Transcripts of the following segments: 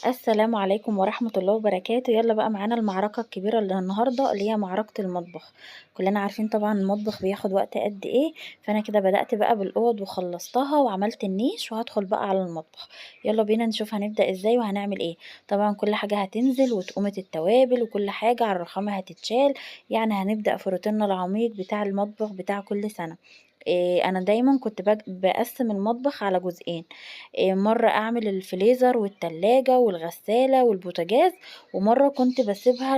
السلام عليكم ورحمة الله وبركاته. يلا بقى معانا المعركة الكبيرة اللي النهاردة اللي هي معركة المطبخ. كلنا عارفين طبعا المطبخ بياخد وقت قد ايه. فانا كده بدأت بقى بالأوض وخلصتها وعملت النيش وهدخل بقى على المطبخ. يلا بينا نشوف هنبدأ ازاي وهنعمل ايه. طبعا كل حاجة هتنزل وتقومة التوابل وكل حاجة على الرخامة هتتشال. يعني هنبدأ في روتيننا العميق بتاع المطبخ بتاع كل سنة. أنا دايمًا كنت باقسّم المطبخ على جزئين. مرّة أعمل الفريزر والتلاجة والغسالة والبوتاجاز، ومرّة كنت باسيبها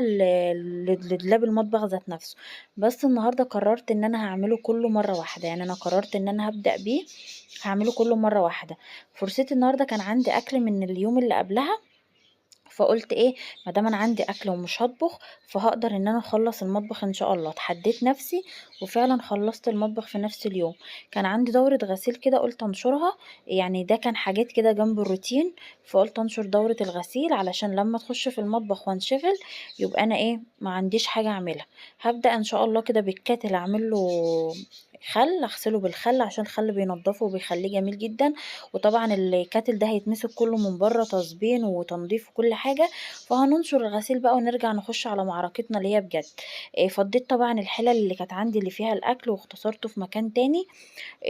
لدولاب المطبخ ذات نفسه. بس النهارده قررت إن أنا هاعمله كلّه مرّة واحدة، يعني أنا قررت إن أنا هابدأ بيه، هاعمله كلّه مرّة واحدة. فرصتي النهارده كان عندي أكل من اليوم اللي قبلها، فقُلت إيه، ما دام أنا عندي أكل ومش هاطبخ، فهاقدر إن أنا أخلّص المطبخ إن شاء الله. اتحديت نفسي وفعلًا خلّصت المطبخ في نفس اليوم. كان عندي دورة غسيل كده قُلت أنشرها، يعني ده كان حاجات كده جنب الروتين، فقُلت أنشر دورة الغسيل علشان لمّا تخش في المطبخ وانشغل يبقى أنا إيه، ما عنديش حاجة أعملها. هابدأ إن شاء الله كده بالكاتل أعمل له خَل، أغسله بالخل عشان الخل بينضفه وبيخليه جميل جدًا. وطبعًا الكاتل ده هيتمسك كلّه من برّه تظبين وتنضيف وكل حاجة. فهننشر الغسيل بقى ونرجع نخش على معركتنا اللي هي بجد. فضّيت طبعًا الحِلَل اللي كانت عندي اللي فيها الأكل واختصرته في مكان تاني.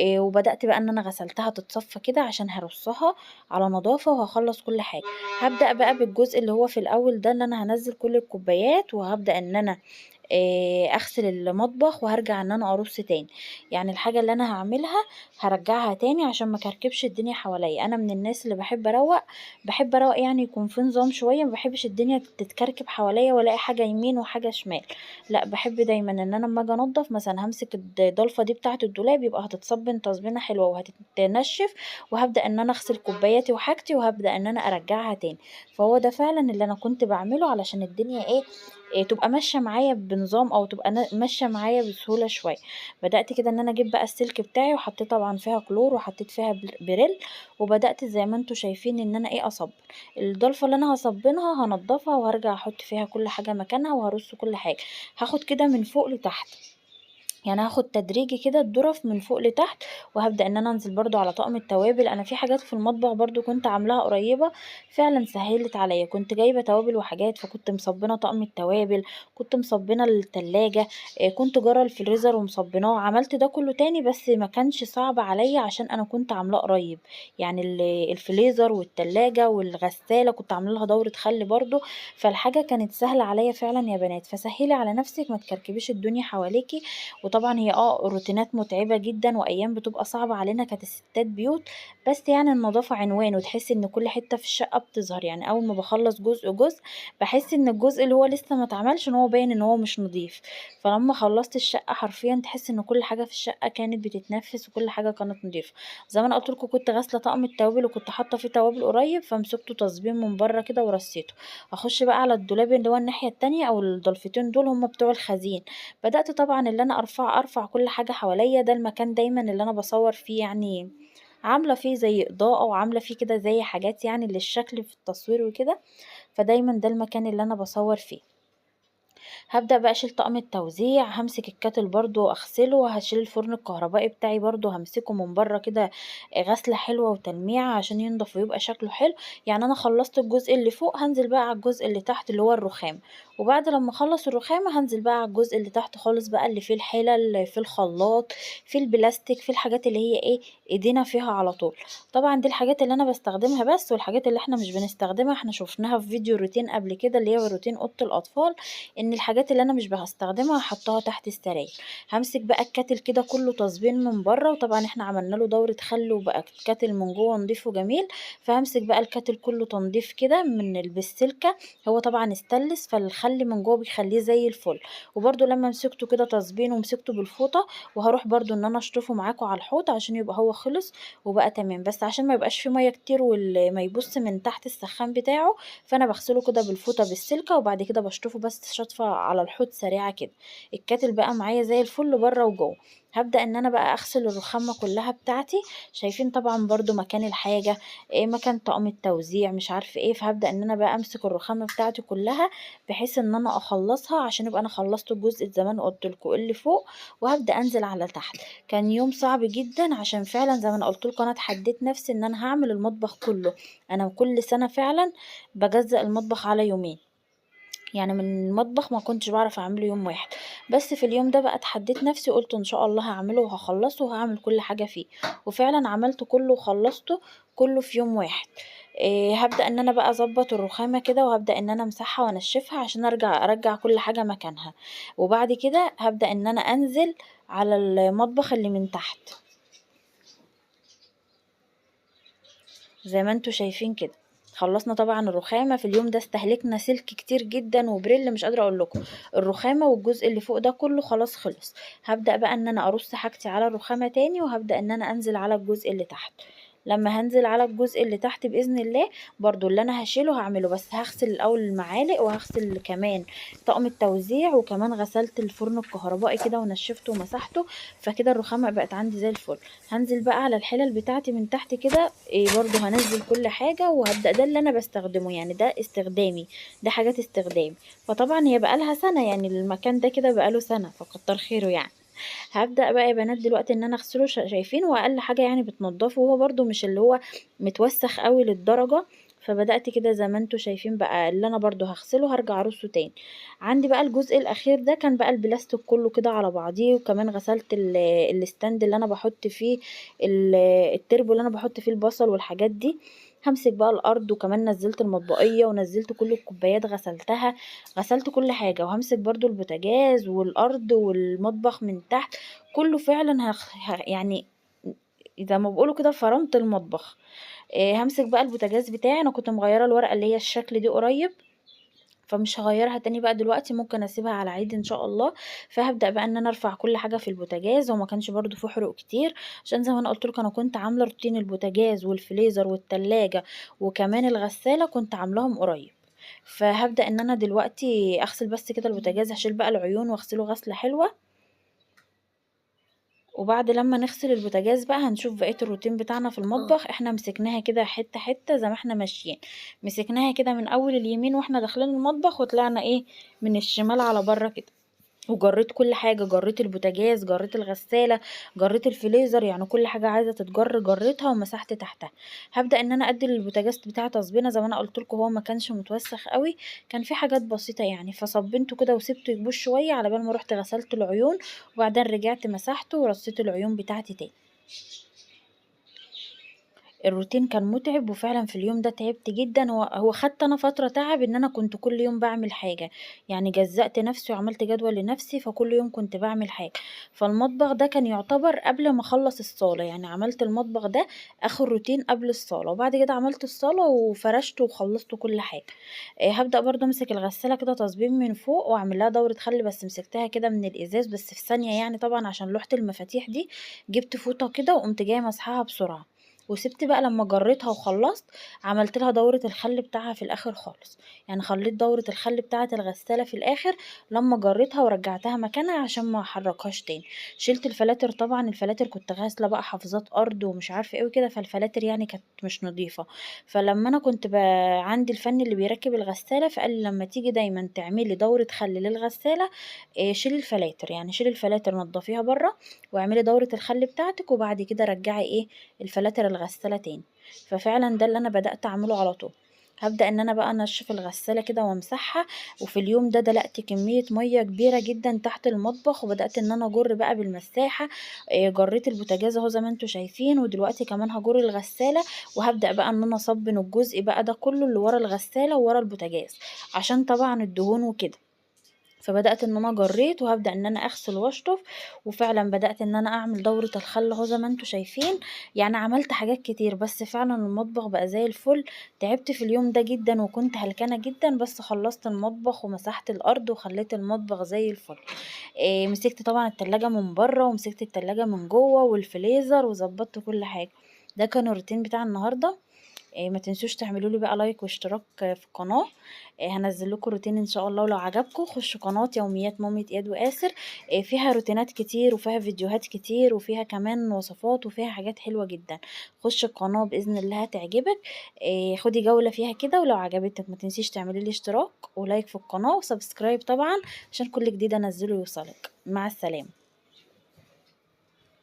وبدأت بقى إن أنا غسلتها تتصفى كده عشان هارصّها على نضافة وهاخلّص كل حاجة. هابدأ بقى بالجزء اللي هو في الأول ده، اللي أنا هانزّل كل الكوبايات وهابدأ إن أنا أغسل المطبخ وهارجع إن أنا أرُص تاني. يعني الحاجة اللي أنا هاعملها هارجّعها تاني عشان ما اكركبش الدنيا حواليّا. أنا من الناس اللي باحب أروّق يعني يكون في نظام شوية، ما باحبش الدنيا تتكركب حواليّا والاقي حاجة يمين وحاجة شمال. لأ، باحب دايمًا إن أنا أمّا آجي أنضّف مثلًا هامسك الضلفة دي بتاعة الدولاب يبقى هتتصبِّن تصبينة حلوة وهتتنشف، وهابدأ إن أنا أغسل كوباياتي وحاجتي وهابدأ إن أنا أرجّعها تاني. فهو ده فعلًا اللي أنا كنت باعمله علشان الدنيا إيه، تبقى ماشية معايا بنظام أو تبقى ماشية معايا بسهولة شوية. بدأت كده إن أنا أجيب بقى السلك بتاعي وحطيت طبعًا فيها كلور وحطيت فيها بريل. وبدأت زي ما أنتم شايفين إن أنا إيه، أصبّن. الضلفة اللي أنا هاصبّنها هانضّفها وهارجع أحط فيها كل حاجة مكانها وهارُص كل حاجة. هاخد كده من فوق لتحت. يعني هاخد تدريجي كده الدُرَف من فوق لتحت. وهابدأ إن أنا أنزل برضه على طقم التوابل. أنا في حاجات في المطبخ برضه كنت عاملاها قريّبة فعلًا سهِّلت عليّا. كنت جايبة توابل وحاجات، فكنت مصبّنة طقم التوابل، كنت مصبّنة التلاجة، كنت جارة الفريزر ومصبّناه. عملت ده كلّه تاني بس ما كانش صعب عليّا عشان أنا كنت عاملاه قريّب. يعني الفريزر والتلاجة والغسالة كنت عاملة لها دورة خَل برضه. فالحاجة كانت سهلة عليّا فعلًا يا بنات. فسهِّلي على نَفْسِك، ما تكركبيش الدنيا حواليكِ. وطبعًا هي روتينات متعبة جدًا وأيام بتبقى صعبة علينا كستات بيوت. بس يعني النضافة عنوان وتحسي إن كل حتة في الشقة بتظهر. يعني أول ما باخلّص جزء، باحس إن الجزء اللي هو لسه ما اتعملش إن هو باين إن هو مش نضيف. فلمّا خلّصت الشقة حرفيًا تحسي إن كل حاجة في الشقة كانت بتتنفّس وكل حاجة كانت نضيفة. زي ما أنا قُلت لكم كنت غاسلة طقم التوابل وكنت حاطة فيه توابل قريب، فمسكته تصبين من برّه كده ورصيته. أخش بقى على الدولاب اللي هو الناحية التانية أو الضلفتين دول هُم بتوع الخزين. بدأت طبعًا اللي أنا أرفع كل حاجة حواليّا. ده المكان دايمًا اللي أنا باصوّر فيه، يعني عاملة فيه زي إضاءة وعاملة فيه كده زي حاجات يعني للشكل في التصوير وكده. فدايمًا ده المكان اللي أنا باصوّر فيه. هابدأ بقى أشيل طقم التوزيع، هامسك الكاتل برضه أغسله، هاشيل الفرن الكهربائي بتاعي برضه هامسكه من برّه كده غسلة حلوة وتلميعة عشان ينضف ويبقى شكله حلو. يعني أنا خلّصت الجزء اللي فوق، هانزل بقى على الجزء اللي تحت اللي هو الرخام. وبعد لمّا أخلّص الرخامة هانزل بقى على الجزء اللي تحت خالص بقى اللي فيه الحلل، فيه الخلاط، فيه البلاستيك، فيه الحاجات اللي هي إيه، إيدينا فيها على طول. طبعًا دي الحاجات اللي أنا باستخدمها بس، والحاجات اللي إحنا مش بنستخدمها إحنا شُفناها في فيديو روتين قبل كده اللي هي روتين أوضة الأطفال. إن الحاجات اللي أنا مش هاستخدمها هاحطها تحت السراير. هامسك بقى الكاتل كده كله تصبين من برّه، وطبعًا إحنا عملنا له دورة خَل وبقى الكاتل من جوّه نضيف وجميل. فهامسك بقى الكاتل كله تنضيف كده بالسلكة. هو طبعًا استانلس فالخَل من جوّه بيخلّيه زي الفل. وبرضه لمّا مسكته كده تصبين ومسكته بالفوطة، وهاروح برضه إن أنا أشطفه معاكم على الحوض عشان يبقى هو خلص وبقى تمام. بس عشان ما يبقاش فيه مَيّة كتير ما يبُص من تحت السخّان بتاعه، فأنا باغسله كده بالفوطة بالسلكة وبعد كده باشطفه بس شطفة على الحوض سريعة كده. الكاتل بقى معايا زي الفل برّه وجوّه. هابدأ إن أنا بقى أغسل الرخامة كلّها بتاعتي، شايفين طبعًا برضه مكان الحاجة، مكان طقم التوزيع مش عارفة إيه، فهابدأ إن أنا بقى أمسك الرخامة بتاعتي كلّها بحيث إن أنا أخلّصها عشان يبقى أنا خلّصت الجزء زي ما أنا قُلت لكم اللي فوق، وهابدأ أنزل على تحت. كان يوم صعب جدًا عشان فعلًا زي ما أنا قُلت لكم أنا اتحديت نفسي إن أنا هاعمل المطبخ كلّه. أنا كل سنة فعلًا باجزّأ المطبخ على يومين. يعني من المطبخ ما كنتش باعرف أعمله يوم واحد، بس في اليوم ده بقى اتحديت نفسي وقُلت إن شاء الله هاعمله وهاخلّصه وهاعمل كل حاجة فيه، وفعلًا عملته كله وخلّصته كله في يوم واحد. هابدأ إن أنا بقى أضبّط الرخامة كده وهابدأ إن أنا أمسحها وأنشّفها عشان أرجّع كل حاجة مكانها، وبعد كده هابدأ إن أنا أنزل على المطبخ اللي من تحت، زي ما أنتم شايفين كده. خلّصنا طبعًا الرخامة، في اليوم ده استهلكنا سلك كتير جدًا وبريل مش قادرة أقول لكم. الرخامة والجزء اللي فوق ده كله خلاص خلص. هابدأ بقى إن أنا أرُص حاجتي على الرخامة تاني، وهابدأ إن أنا أنزل على الجزء اللي تحت. لمّا هانزل على الجزء اللي تحت بإذن الله برضه اللي أنا هاشيله هاعمله، بس هاغسل الأول المعالق وهاغسل كمان طقم التوزيع، وكمان غسلت الفرن الكهربائي كده ونشّفته ومسحته، فكده الرخامة بقت عندي زي الفل. هانزل بقى على الحلل بتاعتي من تحت كده برضه هانزّل كل حاجة وهابدأ ده اللي أنا باستخدمه، يعني ده استخدامي، ده حاجات استخدام. فطبعًا هي بقى لها سَنة، يعني المكان ده كده بقى له سَنة، فكتّر خيره يعني. هابدأ بقى يا بنات دلوقتي إن أنا أغسله شايفين هو أقل حاجة يعني بتنضّفه، وهو برضه مش اللي هو متوسّخ أوي للدرجة. فبدأت كده زي ما أنتم شايفين بقى اللي أنا برضه هاغسله هارجع أرصه تاني. عندي بقى الجزء الأخير ده كان بقى البلاستيك كلّه كده على بعضيه، وكمان غسلت الstand اللي أنا باحط فيه ال التربو اللي أنا باحط فيه البصل والحاجات دي. هامسك بقى الأرض، وكمان نزّلت المطبقية ونزّلت كل الكوبايات غسلتها، غسلت كل حاجة. وهامسك برضه البوتاجاز والأرض والمطبخ من تحت، كلّه فعلًا يعني زي ما بيقولوا كده فرَمت المطبخ. هامسك بقى البوتاجاز بتاعي، أنا كنت مغيّرة الورقة اللي هي الشكل دي قريب، فمش هاغيّرها تاني بقى دلوقتي، ممكن أسيبها على عيد إن شاء الله. فهابدأ بقى إن أنا أرفع كل حاجة في البوتاجاز، هو ما كانش برضه في حروق كتير، عشان زي ما أنا قُلت لكم أنا كنت عاملة روتين البوتاجاز والفريزر والتلاجة وكمان الغسالة كنت عاملاهم قريب. فهابدأ إن أنا دلوقتي أغسل بس كده البوتاجاز، هاشيل بقى العيون واغسله غسلة حلوة، وبعد لمّا نغسل البوتاجاز بقى هنشوف بقية الروتين بتاعنا في المطبخ. إحنا مسكناها كده حتّة، حتّة زي ما إحنا ماشيين، مسكناها كده من أول اليمين وإحنا داخلين المطبخ، وطلعنا من الشمال على برّه كده. وجرّيت كل حاجة، جرّيت البوتاجاز، جرّيت الغسالة، جرّيت الفريزر، يعني كل حاجة عايزة تتجر جرّيتها ومسحت تحتها. هابدأ إن أنا أدّي للبوتاجاز بتاعي تصبينة زي ما أنا قُلت لكم، هو ما كانش متوسخ أوي، كان في حاجات بسيطة يعني، فصبّنته كده وسِبته يبوظ شوية على بال ما رُحت غسلت العيون، وبعدين رجعت مسحته ورصيت العيون بتاعتي تاني. الروتين كان مُتعب، وفعلًا في اليوم ده تعبت جدًا. هو خدت أنا فترة تعب إن أنا كنت كل يوم باعمل حاجة، يعني جزّأت نفسي وعملت جدول لنفسي، فكل يوم كنت باعمل حاجة. فالمطبخ ده كان يعتبر قبل ما أخلّص الصالة، يعني عملت المطبخ ده آخر روتين قبل الصالة، وبعد كده عملت الصالة وفرشت وخلّصت كل حاجة. هابدأ برضه أمسك الغسالة كده تصبيب من فوق وأعمل لها دورة خَل، بس مسكتها كده من الإزاز بس في ثانية يعني طبعًا عشان لوحة المفاتيح دي، جِبت فوطة كده وقُمت جاية ماسحاها بسرعة. وسِبت بقى لمّا جرّيتها وخلّصت، عملت لها دورة الخَل بتاعها في الآخر خالص. يعني خلّيت دورة الخَل بتاعة الغسالة في الآخر لمّا جرّيتها ورجّعتها مكانها عشان ما أحرّكهاش تاني. شِلت الفلاتر طبعًا، الفلاتر كنت غاسلة بقى حافظات أرض ومش عارفة إيه وكده، فالفلاتر يعني كانت مش نضيفة. فلمّا أنا كنت عندي الفني اللي بيركّب الغسالة، فقال لي: "لمّا تيجي دايمًا تعملي دورة خَل للغسالة، شيلي الفلاتر، يعني شيلي الفلاتر نضّفيها برّه واعملي دورة الخَل بتاعتِك وبعد كده رجّعي الفلاتر الغسالة تاني." ففعلًا ده اللي أنا بدأت أعمله على طول. هابدأ إن أنا بقى أنشّف الغسالة كده وأمسحها، وفي اليوم ده دلقت كمية مَيّة كبيرة جدًا تحت المطبخ، وبدأت إن أنا أجُر بقى بالمساحة. جرّيت البوتاجاز أهو زي ما أنتم شايفين، ودلوقتي كمان هاجُر الغسالة، وهابدأ بقى إن أنا أصبّن الجزء بقى ده كلّه اللي ورا الغسالة وورا البوتاجاز، عشان طبعًا الدهون وكده. فبدأت إن أنا جرّيت وهابدأ إن أنا أغسل وأشطف، وفعلًا بدأت إن أنا أعمل دورة الخَل أهو زي ما أنتم شايفين. يعني عملت حاجات كتير، بس فعلًا المطبخ بقى زي الفل. تعبت في اليوم ده جدًا وكنت هلكانة جدًا، بس خلّصت المطبخ ومسحت الأرض وخلّيت المطبخ زي الفل. مسكت طبعًا التلاجة من برّه ومسكت التلاجة من جوّه والفريزر وضبّطت كل حاجة. ده كان الروتين بتاع النهارده. ما تنسوش تعملوا لي بقى لايك واشتراك في القناة. هانزّل لكم روتين إن شاء الله، ولو عجبكم خشوا قناة يوميات مامة إياد وآسر. فيها روتينات كتير وفيها فيديوهات كتير وفيها كمان وصفات وفيها حاجات حلوة جدًا. خشي القناة بإذن الله هتعجبك. خدي جولة فيها كده، ولو عجبتِك ما تنسيش تعملي لي اشتراك ولايك في القناة وسبسكرايب طبعًا عشان كل جديد أنزّله يوصلِك. مع السلامة.